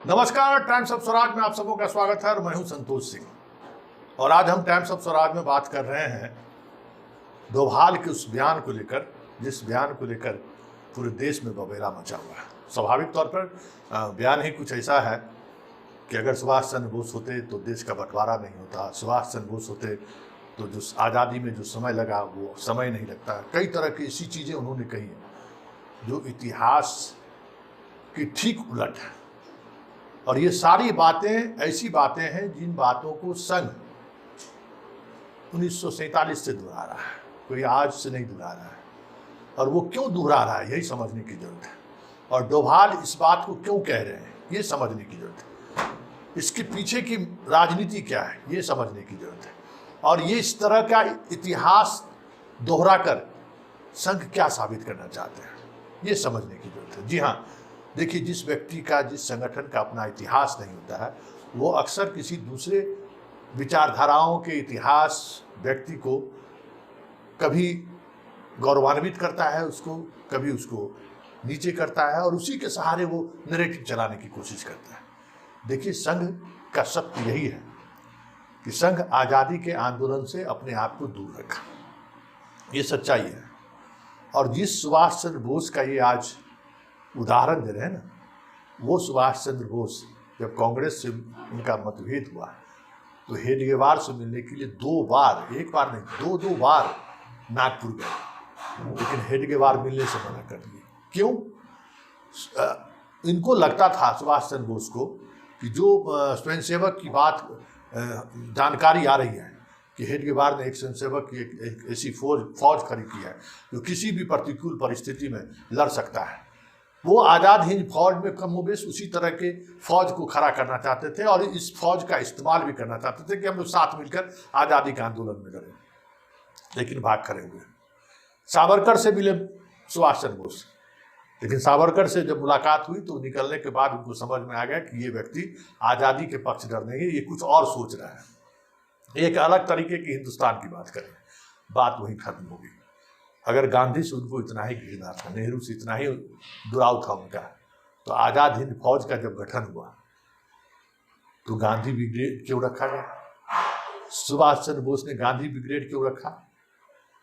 नमस्कार, times of Swaraj में आप सबों का स्वागत है और मैं हूं संतोष सिंह। और आज हम टाइम्स ऑफ स्वराज में बात कर रहे हैं डोभाल के उस बयान को लेकर, जिस बयान को लेकर पूरे देश में बबेला मचा हुआ है। स्वाभाविक तौर पर बयान ही कुछ ऐसा है कि अगर सुभाष चंद्र बोस होते तो देश का बंटवारा नहीं होता, सुभाष चंद्र बोस होते तो जो आज़ादी में जो समय लगा वो समय नहीं लगता। कई तरह की ऐसी चीज़ें उन्होंने कही हैं जो इतिहास की ठीक उलट है। और ये सारी बातें ऐसी बातें हैं जिन बातों को संघ 1947 से दोहरा रहा है, कोई आज से नहीं दोहरा रहा है। और वो क्यों दोहरा रहा है, यही समझने की जरूरत है। और डोभाल इस बात को क्यों कह रहे हैं, ये समझने की जरूरत है। इसके पीछे की राजनीति क्या है, ये समझने की जरूरत है। और ये इस तरह का इतिहास दोहरा कर संघ क्या साबित करना चाहते हैं, ये समझने की जरूरत है। जी हाँ, देखिए, जिस व्यक्ति का, जिस संगठन का अपना इतिहास नहीं होता है, वो अक्सर किसी दूसरे विचारधाराओं के इतिहास व्यक्ति को कभी गौरवान्वित करता है, उसको कभी उसको नीचे करता है, और उसी के सहारे वो नैरेटिव चलाने की कोशिश करता है। देखिए, संघ का सत्य यही है कि संघ आज़ादी के आंदोलन से अपने आप को दूर रखा, ये सच्चाई है। और जिस सुभाष चंद्र बोस का ये आज उदाहरण दे रहे हैं ना, वो सुभाष चंद्र बोस जब कांग्रेस से उनका मतभेद हुआ तो हेडगेवार से मिलने के लिए 2 बार, एक बार नहीं 2 बार नागपुर गए, लेकिन हेडगेवार मिलने से मना कर दिए। क्यों? इनको लगता था, सुभाष चंद्र बोस को, कि जो स्वयंसेवक की बात जानकारी आ रही है कि हेडगेवार ने एक स्वयंसेवक की एक ऐसी फौज खड़ी की है जो किसी भी प्रतिकूल परिस्थिति में लड़ सकता है, वो आज़ाद हिंद फौज में कमोबेश उसी तरह के फौज को खड़ा करना चाहते थे और इस फौज का इस्तेमाल भी करना चाहते थे कि हम लोग साथ मिलकर आज़ादी के आंदोलन में लड़ें। लेकिन भाग खड़े हुए। सावरकर से मिले सुभाष चंद्र बोस, लेकिन सावरकर से जब मुलाकात हुई तो निकलने के बाद उनको समझ में आ गया कि ये व्यक्ति आज़ादी के पक्षधर नहीं है, ये कुछ और सोच रहा है, एक अलग तरीके की हिंदुस्तान की बात करें। बात वहीं खत्म हो गई। अगर गांधी से उनको इतना ही घृणा था, नेहरू से इतना ही दुराव था उनका, तो आज़ाद हिंद फौज का जब गठन हुआ तो गांधी ब्रिगेड क्यों रखा गया? सुभाष चंद्र बोस ने गांधी ब्रिगेड क्यों रखा?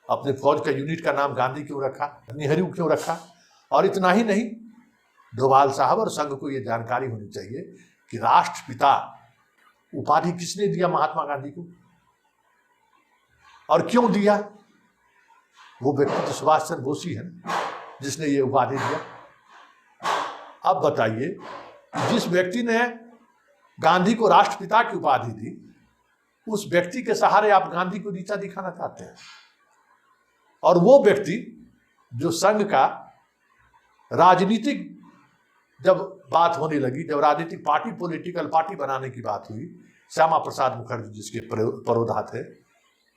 अपने फौज का यूनिट का नाम गांधी क्यों रखा? नेहरू क्यों रखा? और इतना ही नहीं, डोभाल साहब और संघ को ये जानकारी होनी चाहिए कि राष्ट्रपिता उपाधि किसने दिया महात्मा गांधी को, और क्यों दिया? वो व्यक्ति तो सुभाष चंद्र बोस ही है जिसने ये उपाधि दिया। अब बताइए, जिस व्यक्ति ने गांधी को राष्ट्रपिता की उपाधि दी, उस व्यक्ति के सहारे आप गांधी को नीचा दिखाना चाहते हैं। और वो व्यक्ति जो संघ का राजनीतिक, जब बात होने लगी, जब राजनीतिक पार्टी, पॉलिटिकल पार्टी बनाने की बात हुई, श्यामा प्रसाद मुखर्जी जिसके परोधा थे,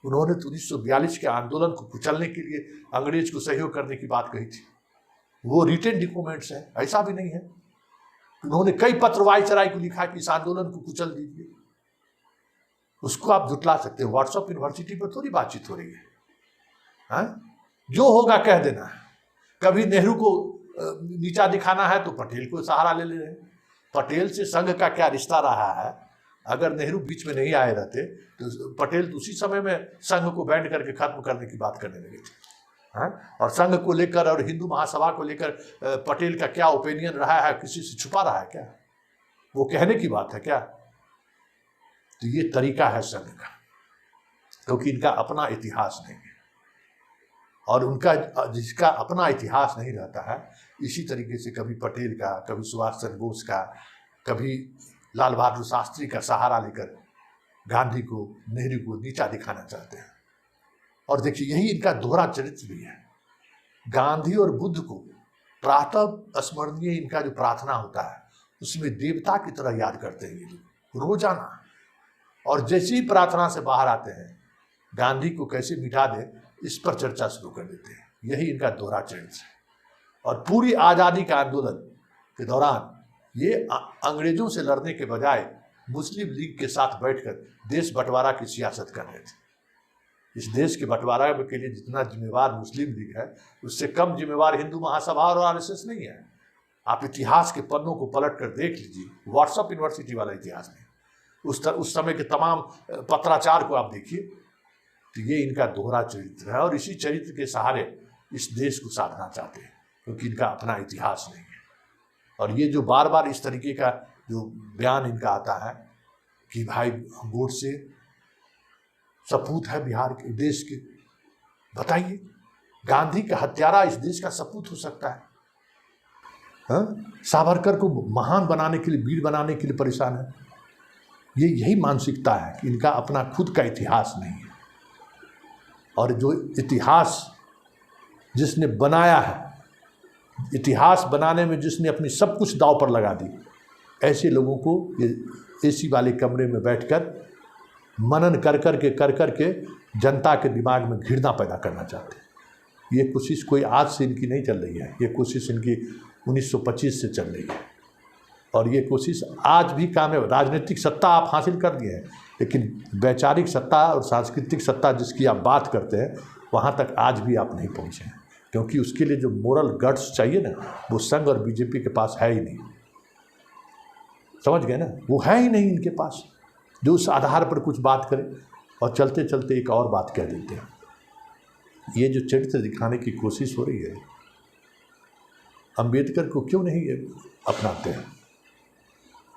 उन्होंने तो 1942 के आंदोलन को कुचलने के लिए अंग्रेज को सहयोग करने की बात कही थी। वो रिटेन डॉक्यूमेंट्स है, ऐसा भी नहीं है। उन्होंने कई पत्र वायसराय को लिखा कि इस आंदोलन को कुचल दीजिए। उसको आप जुटला सकते हैं। व्हाट्सएप यूनिवर्सिटी पर थोड़ी बातचीत हो रही है, जो होगा कह देना है। कभी नेहरू को नीचा दिखाना है तो पटेल को सहारा ले रहे हैं। पटेल से संघ का क्या रिश्ता रहा है? अगर नेहरू बीच में नहीं आए रहते तो पटेल तो उसी समय में संघ को बैंड करके खत्म करने की बात करने लगे थे। और संघ को लेकर और हिंदू महासभा को लेकर पटेल का क्या ओपिनियन रहा है, किसी से छुपा रहा है क्या? वो कहने की बात है क्या? तो ये तरीका है संघ का, क्योंकि इनका अपना इतिहास नहीं है। और उनका जिसका अपना इतिहास नहीं रहता है, इसी तरीके से कभी पटेल का, कभी सुभाष चंद्र बोस का, कभी लाल बहादुर शास्त्री का सहारा लेकर गांधी को, नेहरू को नीचा दिखाना चाहते हैं। और देखिए, यही इनका दोहरा चरित्र भी है। गांधी और बुद्ध को प्रातः स्मरणीय इनका जो प्रार्थना होता है, उसमें देवता की तरह याद करते हैं ये लोग रोजाना। और जैसे ही प्रार्थना से बाहर आते हैं, गांधी को कैसे मिटा दें, इस पर चर्चा शुरू कर देते हैं। यही इनका दोहरा चरित्र है। और पूरी आज़ादी का आंदोलन के दौरान ये अंग्रेजों से लड़ने के बजाय मुस्लिम लीग के साथ बैठकर देश बंटवारा की सियासत कर रहे थे। इस देश के बंटवारा के लिए जितना जिम्मेवार मुस्लिम लीग है, उससे कम जिम्मेवार हिंदू महासभा और आरएसएस नहीं है। आप इतिहास के पन्नों को पलट कर देख लीजिए, व्हाट्सएप यूनिवर्सिटी वाला इतिहास नहीं, उस समय के तमाम पत्राचार को आप देखिए, तो ये इनका दोहरा चरित्र है और इसी चरित्र के सहारे इस देश को साधना चाहते हैं, क्योंकि इनका अपना इतिहास नहीं है। और ये जो बार बार इस तरीके का जो बयान इनका आता है कि भाई गोडसे सपूत है बिहार के देश के, बताइए गांधी का हत्यारा इस देश का सपूत हो सकता है? सावरकर को महान बनाने के लिए, वीर बनाने के लिए परेशान है। ये यही मानसिकता है कि इनका अपना खुद का इतिहास नहीं है, और जो इतिहास जिसने बनाया है, इतिहास बनाने में जिसने अपनी सब कुछ दांव पर लगा दी, ऐसे लोगों को ये एसी वाले कमरे में बैठकर मनन कर कर के जनता के दिमाग में घृणा पैदा करना चाहते हैं। ये कोशिश कोई आज से इनकी नहीं चल रही है, ये कोशिश इनकी 1925 से चल रही है, और ये कोशिश आज भी कामयाब। राजनीतिक सत्ता आप हासिल कर लिए हैं, लेकिन वैचारिक सत्ता और सांस्कृतिक सत्ता जिसकी आप बात करते हैं, वहाँ तक आज भी आप नहीं पहुँचे हैं, क्योंकि उसके लिए जो मोरल गट्स चाहिए ना, वो संघ और बीजेपी के पास है ही नहीं। समझ गए ना, वो है ही नहीं इनके पास जो उस आधार पर कुछ बात करे, और चलते चलते एक और बात कह देते हैं। ये जो चरित्र दिखाने की कोशिश हो रही है, अंबेडकर को क्यों नहीं अपनाते हैं?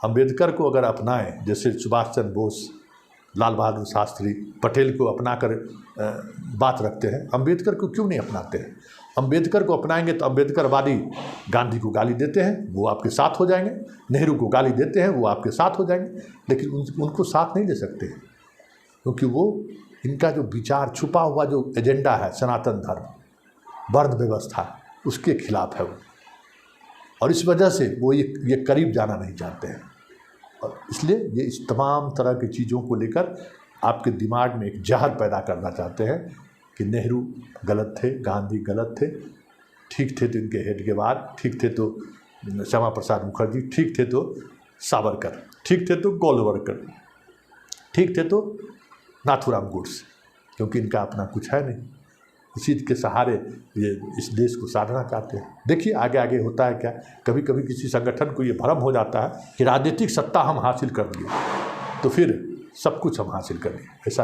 अंबेडकर को अगर अपनाएं, जैसे सुभाष चंद्र बोस, लाल बहादुर शास्त्री, पटेल को अपनाकर बात रखते हैं, अंबेडकर को क्यों नहीं अपनाते हैं? अंबेडकर को अपनाएंगे तो अंबेडकरवादी गांधी को गाली देते हैं, वो आपके साथ हो जाएंगे, नेहरू को गाली देते हैं, वो आपके साथ हो जाएंगे, लेकिन उनको साथ नहीं दे सकते, क्योंकि वो इनका जो विचार, छुपा हुआ जो एजेंडा है, सनातन धर्म, वर्ण व्यवस्था, उसके खिलाफ है वो, और इस वजह से वो ये करीब जाना नहीं चाहते हैं। और इसलिए ये इस तमाम तरह की चीज़ों को लेकर आपके दिमाग में एक जहर पैदा करना चाहते हैं कि नेहरू गलत थे, गांधी गलत थे, ठीक थे तो इनके हेडगेवार, ठीक थे तो श्यामा प्रसाद मुखर्जी, ठीक थे तो सावरकर, ठीक थे तो गोलवलकर, ठीक थे तो नाथूराम गोडसे, क्योंकि इनका अपना कुछ है नहीं। इसी के सहारे ये इस देश को साधना चाहते हैं। देखिए आगे आगे होता है क्या, कभी कभी किसी संगठन को ये भ्रम हो जाता है कि राजनीतिक सत्ता हम हासिल कर लिए तो फिर सब कुछ हम हासिल कर लिए, ऐसा